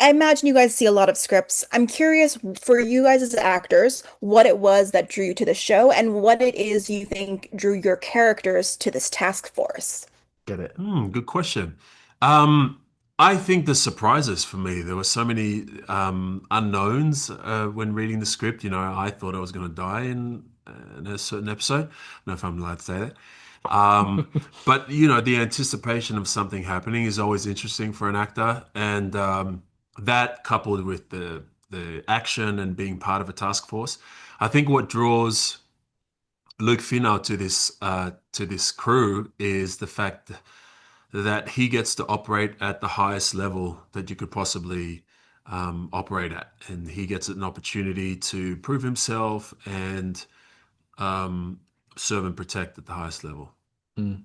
I imagine you guys see a lot of scripts. I'm curious for you guys as actors, what it was that drew you to the show and what it is you think drew your characters to this task force. Get it? Good question. Um, I think the surprises for me, there were so many unknowns when reading the script. I thought I was going to die in a certain episode. I don't know if I'm allowed to say that. Um, but the anticipation of something happening is always interesting for an actor, and that coupled with the action and being part of a task force, I think what draws Luke Finau to this crew is the fact that he gets to operate at the highest level that you could possibly operate at, and he gets an opportunity to prove himself and um, serve and protect at the highest level. Mm.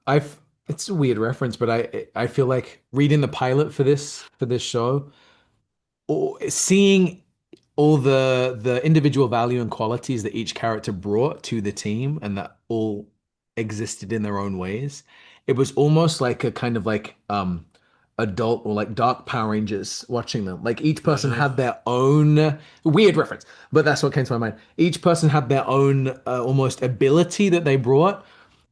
I've it's a weird reference, but I feel like reading the pilot for this show, or seeing all the individual value and qualities that each character brought to the team and that all existed in their own ways. It was almost like a kind of like adult or like Dark Power Rangers watching them. Like each person Uh-huh. had their own weird reference, but that's what came to my mind. Each person had their own almost ability that they brought,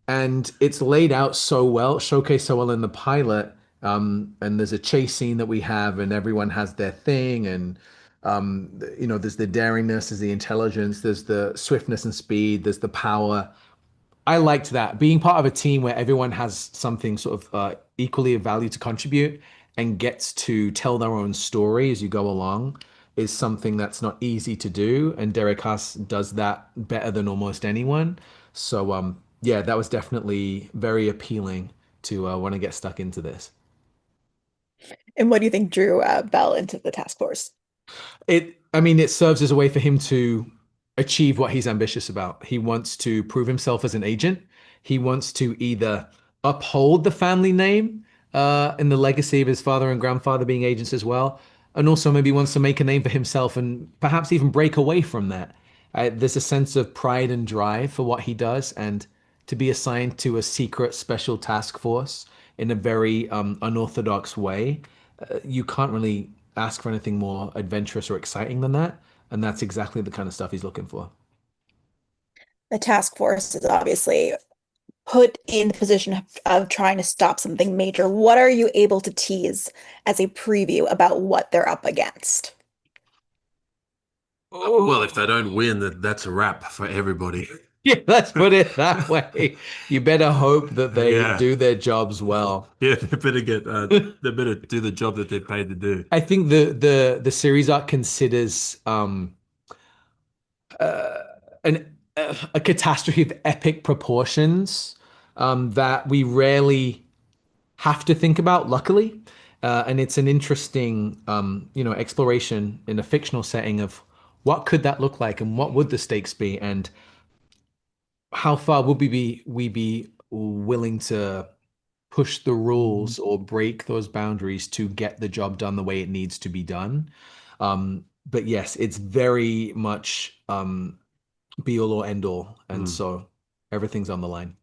and it's laid out so well, showcased so well in the pilot. And there's a chase scene that we have, and everyone has their thing, and there's the daringness, there's the intelligence, there's the swiftness and speed, there's the power. I liked that being part of a team where everyone has something sort of equally of value to contribute and gets to tell their own story as you go along is something that's not easy to do, and Derek Haas does that better than almost anyone. So yeah, that was definitely very appealing to want to get stuck into this. And what do you think drew Bell into the task force? I mean, it serves as a way for him to achieve what he's ambitious about. He wants to prove himself as an agent. He wants to either uphold the family name in the legacy of his father and grandfather being agents as well, and also maybe wants to make a name for himself and perhaps even break away from that. There's a sense of pride and drive for what he does, and to be assigned to a secret special task force in a very unorthodox way, you can't really ask for anything more adventurous or exciting than that. And that's exactly the kind of stuff he's looking for. The task force is obviously put in the position of trying to stop something major. What are you able to tease as a preview about what they're up against? Well, if they Oh, don't win, that's a wrap for everybody. yeah, let's put it that way. You better hope that they Yeah, do their jobs well. yeah, they better do the job that they're paid to do. I think the series arc considers uh, a catastrophe of epic proportions that we rarely have to think about, luckily. And it's an interesting, exploration in a fictional setting of what could that look like and what would the stakes be and how far would we be willing to push the rules or break those boundaries to get the job done the way it needs to be done. But yes, it's very much be all or end all, and Mm. so everything's on the line.